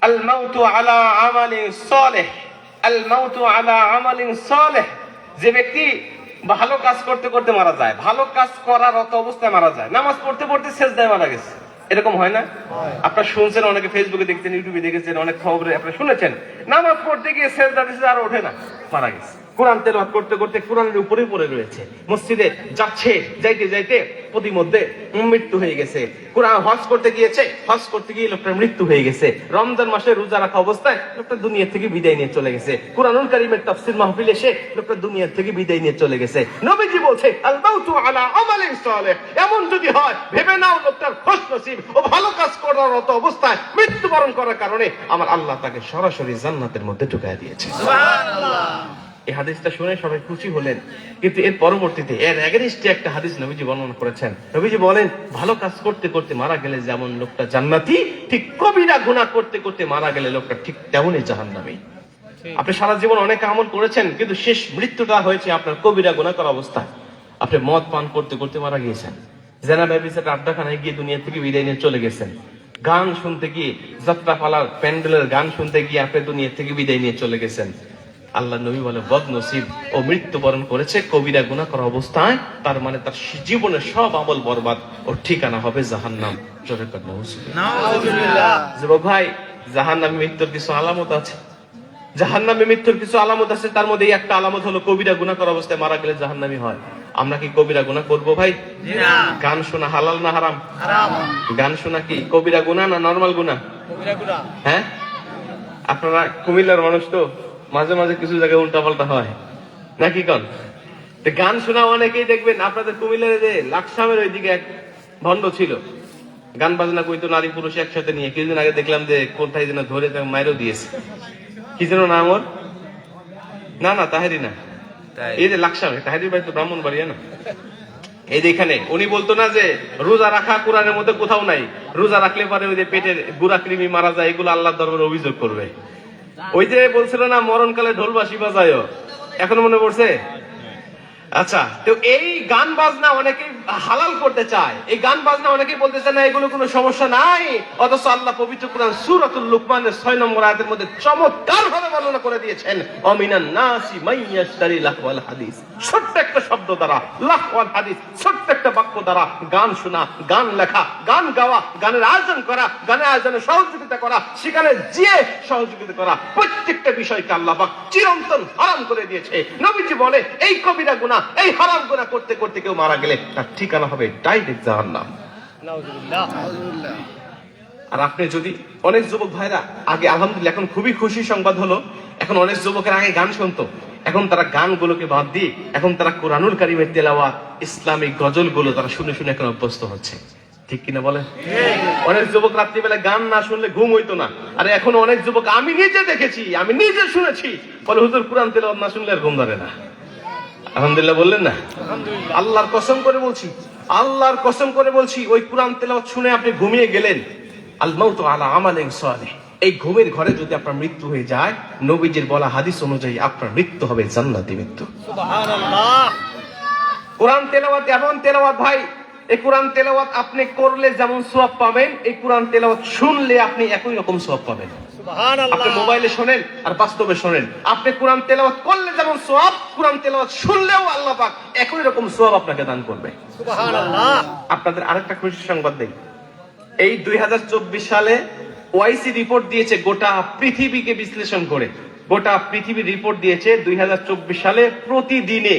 আল মাউতু আলা আমালিন সালেহ। আল মাউতু আলা আমালিন সালেহ। যে ব্যক্তি ভালো কাজ করতে করতে মারা যায়, ভালো কাজ করার অত অবস্থায় মারা যায়, নামাজ পড়তে পড়তে সেজদায় মারা গেছে, এরকম হয় না? আপনারা শুনছেন, অনেকে ফেসবুকে দেখছেন, ইউটিউবে দেখেছেন, অনেক খবরে আপনারা শুনেছেন, নামাজ পড়তে গিয়ে সেজদা দিয়েছে আর ওঠে না, মারা গেছে। কোরআন তেলাওয়াত করতে করতে কোরআনের উপরেই পড়ে রয়েছে, মসজিদে যাচ্ছে, যাইতে যাইতে প্রতিমধ্যে মৃত্যু হয়ে গেছে। কোরআন হজ করতে গিয়েছে, হজ করতে গিয়ে লোকটার মৃত্যু হয়ে গেছে। রমজান মাসে রোজা রাখা অবস্থায় লোকটা দুনিয়া থেকে বিদায় নিয়ে চলে গেছে। কোরআনুল কারীমের তাফসীর মাহফিল এসে লোকটা দুনিয়া থেকে বিদায় নিয়ে চলে গেছে। নবীজি বলছে, আল মাউতু আলা আমালিন সালেহ। এমন যদি হয় ভেবে নাও লোকটার খুশনসিব, ও ভালো কাজ করার মত অবস্থায় মৃত্যুবরণ করার কারণে আমার আল্লাহ তাকে সরাসরি জান্নাতের মধ্যে ঢুকায় দিয়েছে। সুবহানাল্লাহ। এই হাদিসটা শুনে সবাই খুশি হলেন, কিন্তু এর পরবর্তীতে এর এগেইনস্টে একটা হাদিস নবীজি বর্ণনা করেছেন। নবীজি বলেন, ভালো কাজ করতে করতে মারা গেলে যেমন লোকটা জান্নাতি, ঠিক কবিরা গুনাহ করতে করতে মারা গেলে লোকটা ঠিক তেমনই জাহান্নামী। আপনি সারা জীবন অনেক আমল করেছেন, কিন্তু শেষ মৃত্যুটা হয়েছে আপনার কবিরা গুনাহ করা অবস্থায়। আপনি মদ পান করতে করতে মারা গিয়েছেন, জেনা ব্যভিচার আড্ডাখানায় গিয়ে দুনিয়া থেকে বিদায় নিয়ে চলে গেছেন, গান শুনতে গিয়ে, যাত্রা পালার প্যান্ডেলের গান শুনতে গিয়ে আপনি দুনিয়া থেকে বিদায় নিয়ে চলে গেছেন। আল্লাহ নবী বলে, বদনসিব, ও মৃত্যুবরণ করেছে কবিরা গুনাহ করা অবস্থায়, তার মানে তার জীবনের সব আমল বরবাদ, ওর ঠিকানা হবে জাহান্নাম। জোরে করে নাউজুবিল্লাহ। যুবক ভাই, জাহান্নামে মৃত্যুর কিছু আলামত আছে, জাহান্নামে মৃত্যুর কিছু আলামত আছে। তার মধ্যে একটা আলামত হলো কবিরা গুনাহ করা অবস্থায় মারা গেলে জাহান্নামী হয়। আমরা কি কবিরা গুনাহ করব ভাই? না। গান শোনা হালাল না হারাম? হারাম। গান শোনা কি কবিরা গুনাহ না নরমাল গুনাহ? কবিরা গুনাহ। হ্যাঁ, আপনারা কুমিল্লার মানুষ তো, মাঝে মাঝে কিছু জায়গায় উল্টা পাল্টা হয় নাকি কন? গান শোনা অনেকেই দেখবেন আপনাদের কুমিল্লার যে লাকসামের ওইদিকে এক ভণ্ড ছিল, গান বাজনা কইতো নারী পুরুষ একসাথে নিয়ে। কিছুদিন আগে দেখলাম যে কোথায় যেন ধরে মাইরও দিয়েছে, কি যেন নাম ওর? না না, তাহেরি না, এই যে লাকসামে, তাহেরির বাড়ি তো ব্রাহ্মণবাড়িয়া না। এই যে এখানে উনি বলতো না যে রোজা রাখা কোরআনের মধ্যে কোথাও নাই, রোজা রাখলে পরে ওই যে পেটের গুড়া কৃমি মারা যায়, এগুলো আল্লাহর দরবারে অভিযোগ করবে। ওই যে বলছিল না মরণকালে ঢোল বাঁশি বাজায়, এখনো মনে পড়ছে? আচ্ছা, তো এই গান বাজনা অনেকেই হালাল করতে চায়, এই গান বাজনা অনেকেই বলতে চায় না এগুলো কোনো সমস্যা নাই, অথচ আল্লাহ পবিত্র কোরআন সূরাতুল লুকমানের 6 নম্বর আয়াতের মধ্যে চমৎকার ভাবে বর্ণনা করে দিয়েছেন, অমিনান নাসি মাইয়াশতারি লাহওয়াল হাদিস। ছোট্ট একটা শব্দ দ্বারা, লাহওয়াল হাদিস, ছোট্ট একটা বাক্য দ্বারা গান শোনা, গান লেখা, গান গাওয়া, গানের আয়োজন করা, গানের আয়োজনে সহযোগিতা করা, সেখানে যে সহযোগিতা করা, প্রত্যেকটা বিষয়কে আল্লাহ পাক চিরন্তন হারাম করে দিয়েছে। নবীজি বলে, এই কবিরা গুনাহ, এই হারাম গুনাহ করতে করতে কেউ মারা গেলে তার ঠিকানা হবে ডাইরেক্ট জাহান্নাম। নাউজুবিল্লাহ। আর আপনি যদি, অনেক যুবক ভাইরা আগে আলহামদুলিল্লাহ এখন খুবই খুশি সংবাদ হলো, এখন অনেক যুবকের আগে গান শুনতো, এখন তারা গানগুলোকে বাদ দিয়ে এখন তারা কোরআনুল কারীমের তেলাওয়াত, ইসলামিক গজলগুলো তারা শুনে শুনে এখন অভ্যস্ত হচ্ছে। ঠিক কিনা বলেন? অনেক যুবক রাত্রিবেলা গান না শুনলে ঘুম হইতো না, আরে এখন অনেক যুবক আমি নিজে দেখেছি, আমি নিজে শুনেছি, বলে হুজুর কোরআন তেলাওয়াত না শুনলে আর ঘুম ধরে না। আলহামদুলিল্লাহ বললেন না? আল্লাহর কসম করে বলছি, আল্লাহর কসম করে বলছি, ওই কোরআন তেলাওয়াত শুনে আপনি ঘুমিয়ে গেলেন, আল মাউতু আলা আমালিন সালেহ, এই ঘুমের ঘরে যদি আপনার মৃত্যু হয়ে যায়, নবীজির বলা হাদিস অনুযায়ী আপনার মৃত্যু হবে জান্নাতি মৃত্যু। সুবহানাল্লাহ। কোরআন তেলাওয়াত এমন তেলাওয়াত ভাই, এই কোরআন তেলাওয়াত আপনি করলে যেমন সওয়াব পাবেন, এই কোরআন তেলাওয়াত শুনলে আপনি একই রকম সওয়াব পাবেন। সুবহানাল্লাহ। আপনি মোবাইলে শোনেন আর বাস্তবে শোনেন, আপনি কোরআন তেলাওয়াত করলে যেমন সওয়াব, কোরআন তেলাওয়াত শুনলেও আল্লাহ পাক একই রকম সওয়াব আপনাকে দান করবে। সুবহানাল্লাহ। আপনাদের আরেকটা খুশি সংবাদ দেই, এই 2024 সালে ওআইসি রিপোর্ট দিয়েছে, গোটা পৃথিবীকে বিশ্লেষণ করে গোটা পৃথিবীর রিপোর্ট দিয়েছে, 2024 সালে প্রতিদিনে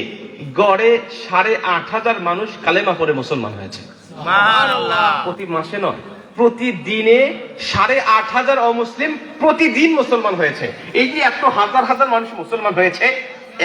গড়ে 8,500 মানুষ কালেমা পড়ে মুসলমান হয়েছে। প্রতি মাসে নয়, প্রতিদিনে 8,500 অমুসলিম প্রতিদিন মুসলমান হয়েছে। এই যে এত হাজার হাজার মানুষ মুসলমান হয়েছে,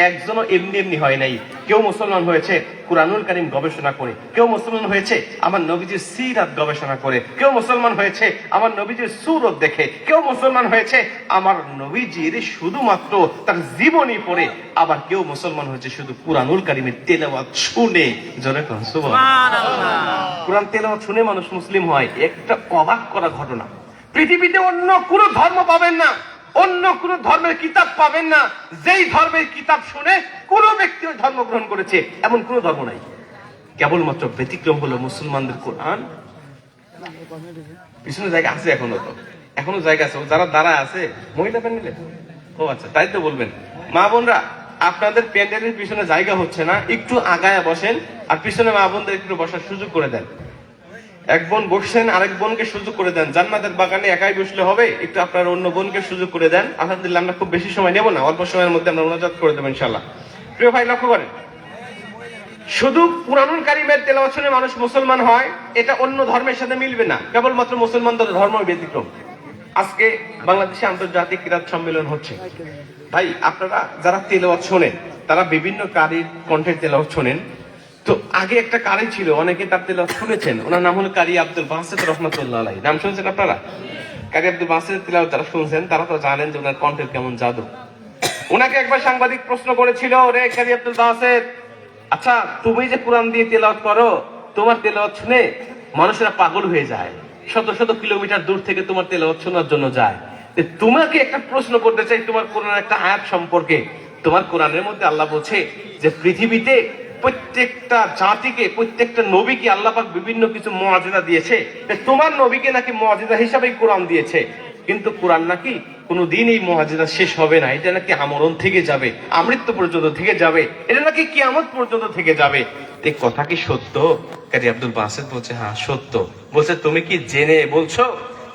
একজনও এমনি এমনি হয় নাই। কেউ মুসলমান হয়েছে কুরআনুল কারীম গবেষণা করে, কেউ মুসলমান হয়েছে আমার নবীজির সিরাত গবেষণা করে, কেউ মুসলমান হয়েছে আমার নবীজির সূরত দেখে, কেউ মুসলমান হয়েছে আমার নবীজির শুধুমাত্র তার জীবনী পড়ে, আবার কেউ মুসলমান হয়েছে শুধু কুরআনুল কারীমের তেলাওয়াত শুনে। জোরে কোন সুবহানাল্লাহ। কুরআন তেলাওয়াত শুনে মানুষ মুসলিম হয়, একটা অবাক করা ঘটনা। পৃথিবীতে অন্য কোন ধর্ম পাবেন না, অন্য কোন ধর্মের কিতাব পাবেন না, যেই ধর্মের কিতাব শুনে কোন ব্যক্তি ওই ধর্ম গ্রহণ করেছে এমন কোন ধর্ম নাই। কেবলমাত্র ব্যতিক্রম হলো মুসলমানদের কোরআন। পিছনে জায়গা আছে, এখনো জায়গা আছে, যারা দাঁড়ায় আছে মহিলা প্যান্ডেলে। ও আচ্ছা, তাই তো বলবেন। মা বোনরা, আপনাদের প্যান্ডেলের পিছনে জায়গা হচ্ছে না, একটু আগায় বসেন, আর পিছনে মা বোনদের একটু বসার সুযোগ করে দেন। এক বোন বসছেন, আরেক বোনকে সুযোগ করে দেন। জান্নাতের বাগানে একাই বসলে হবে, একটু আপনার অন্য বোনকে সুযোগ করে দেন। আলহামদুলিল্লাহ, আমরা খুব বেশি সময় নেব না, অল্প সময়ের মধ্যে আমরা মুনাজাত করে দেবো ইনশাআল্লাহ। প্রিয় ভাই, লক্ষ্য করেন, শুধু কুরআনুল কারীমের তেলাওয়াত শুনে মানুষ মুসলমান হয়, এটা অন্য ধর্মের সাথে মিলবে না। কেবলমাত্র মুসলমানদের ধর্ম ব্যতিক্রম। আজকে বাংলাদেশে আন্তর্জাতিক কিরাত সম্মেলন হচ্ছে। ভাই, আপনারা যারা তেলাওয়াত শোনেন, তারা বিভিন্ন কারীর কণ্ঠের তেলাওয়াত শোনেন। তো আগে একটা কারি ছিল, অনেকে তার তেলাওয়াত শুনেছেন, ওনার নাম হলো কারি আব্দুল বাসিত রাহমাতুল্লাহ আলাইহি। নাম শুনছেন আপনারা? কারি আব্দুল বাসিত তেলাওয়াত যারা শুনছেন তারা তো জানেন যে ওনার কণ্ঠের কেমন জাদু। ওনাকে একবার সাংবাদিক প্রশ্ন করেছিল, রে কারি আব্দুল বাসিত, আচ্ছা তুমি যে কোরআন দিয়ে তেলাওয়াত করো, তোমার তেলাওয়াত শুনে মানুষেরা পাগল হয়ে যায়, শত শত কিলোমিটার দূর থেকে তোমার তেলাওয়াত শোনার জন্য যায়। তোমাকে একটা প্রশ্ন করতে চাই তোমার কোরআনের একটা আয়াত সম্পর্কে। তোমার কোরআনের মধ্যে আল্লাহ বলছে যে পৃথিবীতে প্রত্যেকটা জাতিকে, প্রত্যেকটা নবীকে আল্লাহ পাক বিভিন্ন কিছু মুআজিজা দিয়েছে, তোমার নবীকে নাকি মুআজিজা হিসাবেই কোরআন দিয়েছে। কিন্তু কোরআন নাকি কোনদিন এই মুআজিজা শেষ হবে না, এটা নাকি আমরণ থেকে যাবে, আমৃত্যু পর্যন্ত থেকে যাবে, এটা নাকি কিয়ামত পর্যন্ত থেকে যাবে। এই কথা কি সত্য? কারি আব্দুল বাসিত বলছে, হ্যাঁ সত্য। বলছে, তুমি কি জেনে বলছো,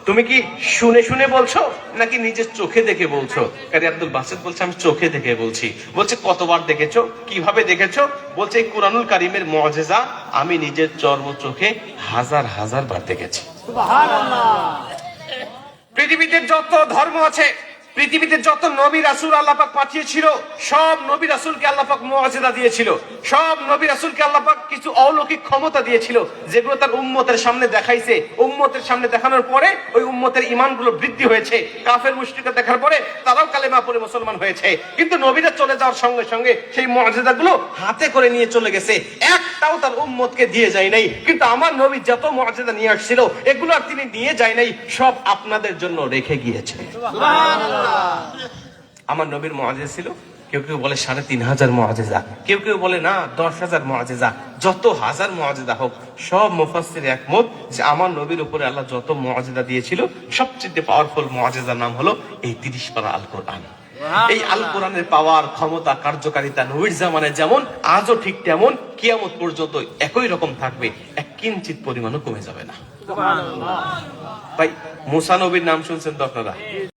তুমি কি শুনে শুনে বলছো, নাকি নিজের চোখে দেখে বলছো? কারি আব্দুল বাসিত বলছে, আমি চোখে দেখে বলছি। বলছে, কতবার দেখেছো, কিভাবে দেখেছো? বলছে, এই কুরআনুল কারীমের মুআজিজা আমি নিজের চর্ম চোখে হাজার হাজার বার দেখেছি। সুবহানাল্লাহ। পৃথিবীতে যত ধর্ম আছে, পৃথিবীতে যত নবী রাসূল আল্লাহ পাক পাঠিয়েছিল, সব নবী রাসূলকে আল্লাহ পাক মুআজিজা দিয়েছিল। সব নবী রাসূলকে আল্লাহ পাক কিছু অলৌকিক ক্ষমতা দিয়েছিল, যেগুলো তার উম্মতের সামনে দেখাইছে। উম্মতের সামনে দেখানোর পরে ওই উম্মতের ঈমানগুলো বৃদ্ধি হয়েছে। কাফের মুশরিকরা দেখার পরে তারাও কালেমা পড়ে মুসলমান হয়েছে। কিন্তু নবীরা চলে যাওয়ার সঙ্গে সঙ্গে সেই মুআজিজাগুলো হাতে করে নিয়ে চলে গেছে, একটাও তার উম্মতকে দিয়ে যায় নাই। কিন্তু আমার নবী যত মুআজিজা নিয়ে আসছিল, এগুলো আর তিনি নিয়ে যায় নাই, সব আপনাদের জন্য রেখে গিয়েছে। সুবহানাল্লাহ। আমার নবীর মুআজিজা ছিল, কেউ কেউ বলে ৩৫০০ মুআজিজা, কেউ কেউ বলে না ১০,০০০ মুআজিজা। যত হাজার মুআজিজা হোক, সব মুফাসসির একমত যে আমার নবীর উপরে আল্লাহ যত মুআজিজা দিয়েছিল, সবচেয়ে পাওয়ারফুল মুআজিজার নাম হলো এই ৩০ পারা আল কোরআন। এই আল কোরআনের পাওয়ার, ক্ষমতা, কার্যকারিতা নবীর জামানে যেমন, আজও ঠিক তেমন কিয়ামত পর্যন্ত একই রকম থাকবে, এক কিঞ্চিত পরিমাণও কমে যাবে না। সুবহানাল্লাহ। ভাই, মুসা নবীর নাম শুনছেন তো আপনারা?